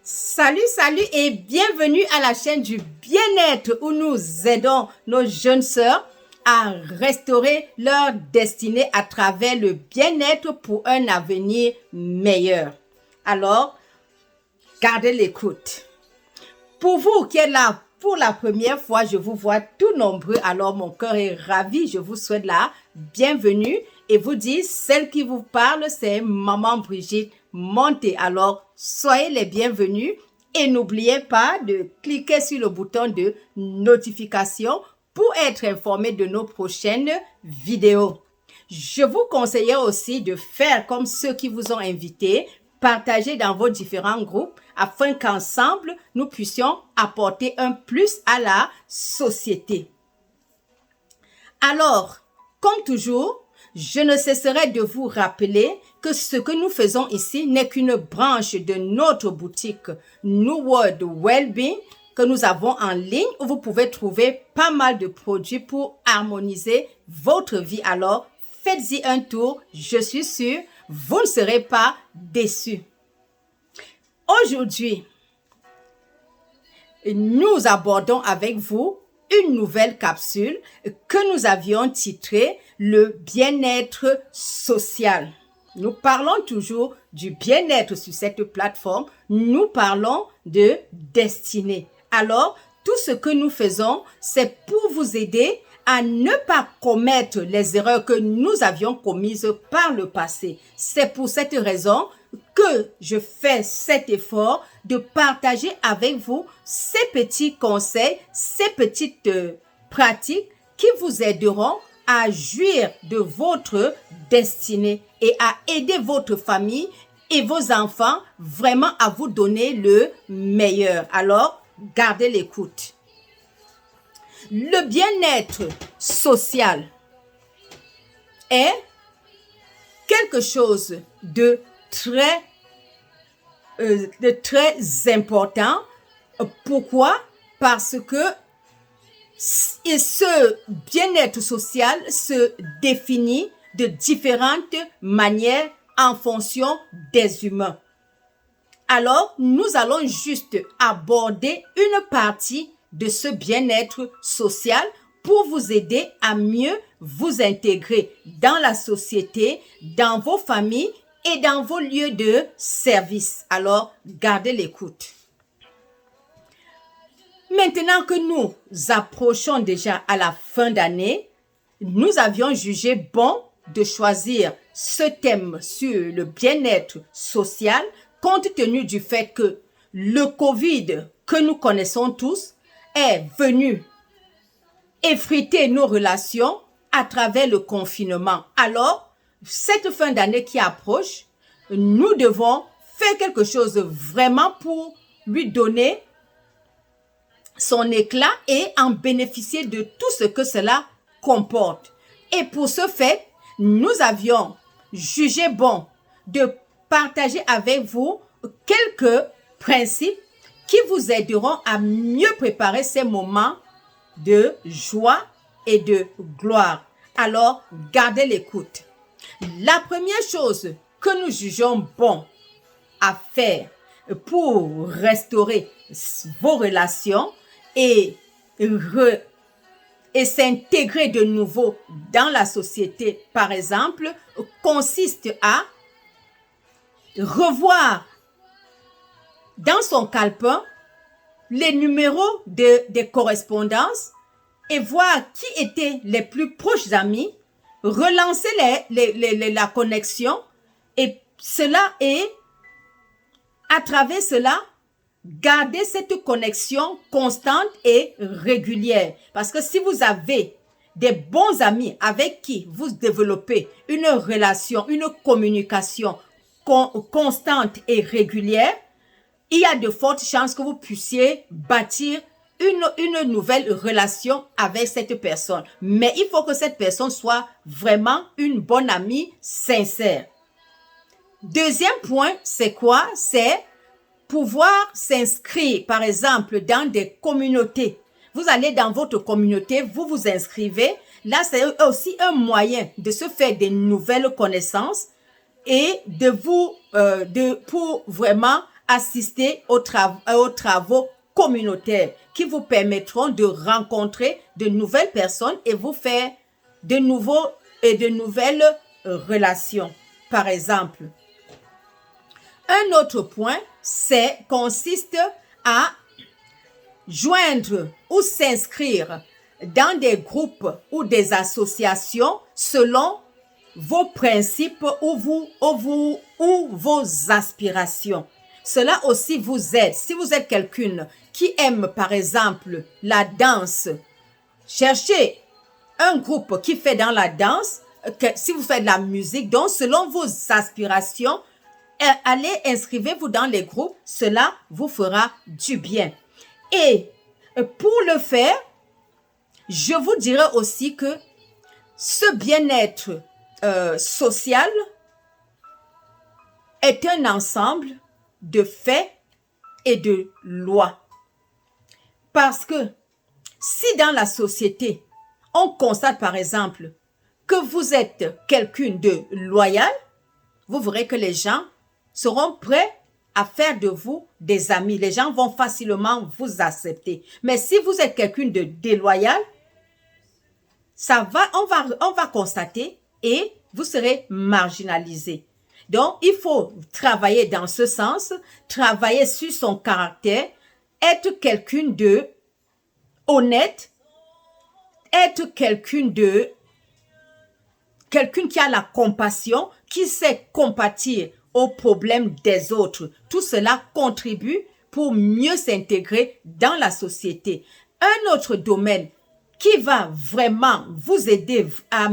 Salut, salut et bienvenue à la chaîne du bien-être où nous aidons nos jeunes sœurs à restaurer leur destinée à travers le bien-être pour un avenir meilleur. Alors, gardez l'écoute. Pour vous qui êtes là pour la première fois, je vous vois tout nombreux, alors mon cœur est ravi. Je vous souhaite la bienvenue et vous dis, celle qui vous parle, c'est Maman Brigitte Monté. Alors, soyez les bienvenus et n'oubliez pas de cliquer sur le bouton de notification pour être informé de nos prochaines vidéos. Je vous conseille aussi de faire comme ceux qui vous ont invité, partager dans vos différents groupes afin qu'ensemble, nous puissions apporter un plus à la société. Alors, comme toujours, je ne cesserai de vous rappeler que ce que nous faisons ici n'est qu'une branche de notre boutique New World Wellbeing que nous avons en ligne où vous pouvez trouver pas mal de produits pour harmoniser votre vie. Alors, faites-y un tour, je suis sûre, vous ne serez pas déçus. Aujourd'hui, nous abordons avec vous une nouvelle capsule que nous avions titrée « Le bien-être social ». Nous parlons toujours du bien-être sur cette plateforme. Nous parlons de destinée. Alors, tout ce que nous faisons, c'est pour vous aider à ne pas commettre les erreurs que nous avions commises par le passé. C'est pour cette raison que je fais cet effort de partager avec vous ces petits conseils, ces petites pratiques qui vous aideront à jouir de votre destinée et à aider votre famille et vos enfants vraiment à vous donner le meilleur. Alors, gardez l'écoute. Le bien-être social est quelque chose de très important. Pourquoi? Parce que ce bien-être social se définit de différentes manières en fonction des humains. Alors, nous allons juste aborder une partie de ce bien-être social pour vous aider à mieux vous intégrer dans la société, dans vos familles et dans vos lieux de service. Alors, gardez l'écoute. Maintenant que nous approchons déjà à la fin d'année, nous avions jugé bon de choisir ce thème sur le bien-être social compte tenu du fait que le Covid que nous connaissons tous est venu effriter nos relations à travers le confinement. Alors, cette fin d'année qui approche, nous devons faire quelque chose vraiment pour lui donner son éclat et en bénéficier de tout ce que cela comporte. Et pour ce fait, nous avions jugé bon de partager avec vous quelques principes qui vous aideront à mieux préparer ces moments de joie et de gloire. Alors, gardez l'écoute. La première chose que nous jugeons bon à faire pour restaurer vos relations et s'intégrer de nouveau dans la société, par exemple, consiste à revoir dans son calepin les numéros des correspondances et voir qui étaient les plus proches amis, relancer la connexion et à travers cela, garder cette connexion constante et régulière. Parce que si vous avez des bons amis avec qui vous développez une relation, une communication constante et régulière, il y a de fortes chances que vous puissiez bâtir une nouvelle relation avec cette personne. Mais il faut que cette personne soit vraiment une bonne amie sincère. Deuxième point, c'est quoi? C'est pouvoir s'inscrire, par exemple, dans des communautés. Vous allez dans votre communauté, vous vous inscrivez. Là, c'est aussi un moyen de se faire des nouvelles connaissances et pour vraiment assister aux travaux communautaires qui vous permettront de rencontrer de nouvelles personnes et vous faire de nouvelles relations. Par exemple, un autre point, consiste à joindre ou s'inscrire dans des groupes ou des associations selon vos principes ou vos aspirations. Cela aussi vous aide. Si vous êtes quelqu'un qui aime, par exemple, la danse, cherchez un groupe qui fait dans la danse. Si vous faites de la musique, donc selon vos aspirations, allez, inscrivez-vous dans les groupes. Cela vous fera du bien. Et pour le faire, je vous dirais aussi que ce bien-être social est un ensemble de faits et de lois. Parce que si dans la société, on constate par exemple que vous êtes quelqu'un de loyal, vous verrez que les gens seront prêts à faire de vous des amis. Les gens vont facilement vous accepter. Mais si vous êtes quelqu'un de déloyal, on va constater et vous serez marginalisé. Donc, il faut travailler dans ce sens, travailler sur son caractère, être quelqu'un de honnête, être quelqu'un qui a la compassion, qui sait compatir aux problèmes des autres. Tout cela contribue pour mieux s'intégrer dans la société. Un autre domaine qui va vraiment vous aider à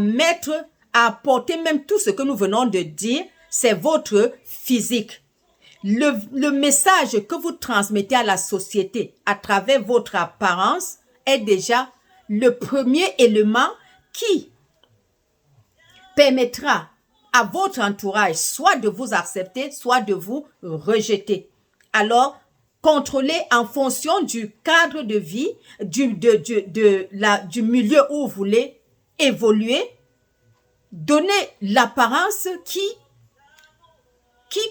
apporter même tout ce que nous venons de dire, c'est votre physique. Le message que vous transmettez à la société à travers votre apparence est déjà le premier élément qui permettra à votre entourage soit de vous accepter, soit de vous rejeter. Alors, contrôlez en fonction du cadre de vie, du milieu où vous voulez évoluer. Donnez l'apparence qui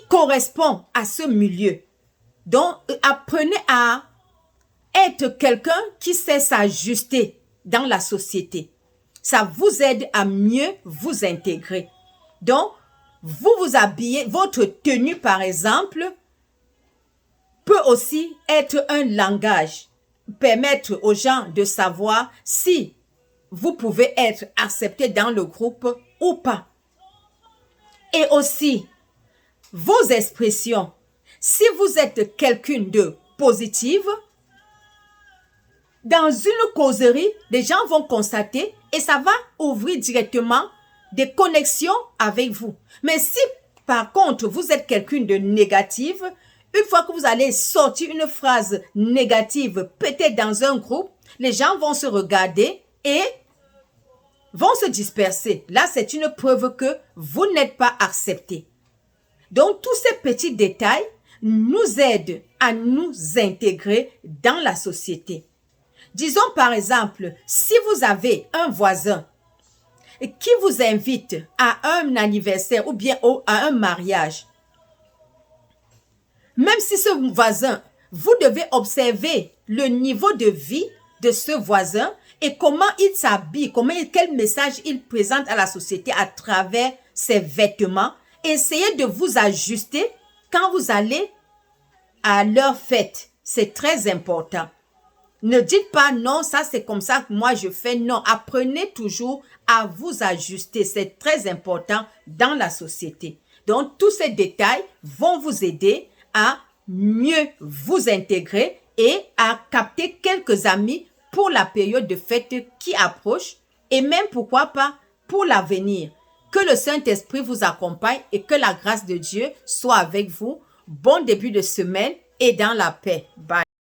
correspond à ce milieu. Donc, apprenez à être quelqu'un qui sait s'ajuster dans la société. Ça vous aide à mieux vous intégrer. Donc, vous habillez, votre tenue par exemple, peut aussi être un langage, permettre aux gens de savoir si vous pouvez être accepté dans le groupe ou pas. Et aussi, vos expressions. Si vous êtes quelqu'un de positif, dans une causerie, les gens vont constater et ça va ouvrir directement des connexions avec vous. Mais si, par contre, vous êtes quelqu'un de négatif, une fois que vous allez sortir une phrase négative, peut-être dans un groupe, les gens vont se regarder et vont se disperser. Là, c'est une preuve que vous n'êtes pas accepté. Donc, tous ces petits détails nous aident à nous intégrer dans la société. Disons par exemple, si vous avez un voisin qui vous invite à un anniversaire ou bien à un mariage, même si ce voisin, vous devez observer le niveau de vie de ce voisin et comment il s'habille, quel message il présente à la société à travers ses vêtements. Essayez de vous ajuster quand vous allez à leur fête. C'est très important. Ne dites pas non, ça c'est comme ça que moi je fais. Non, apprenez toujours à vous ajuster. C'est très important dans la société. Donc, tous ces détails vont vous aider à mieux vous intégrer et à capter quelques amis pour la période de fête qui approche et même pourquoi pas pour l'avenir. Que le Saint-Esprit vous accompagne et que la grâce de Dieu soit avec vous. Bon début de semaine et dans la paix. Bye.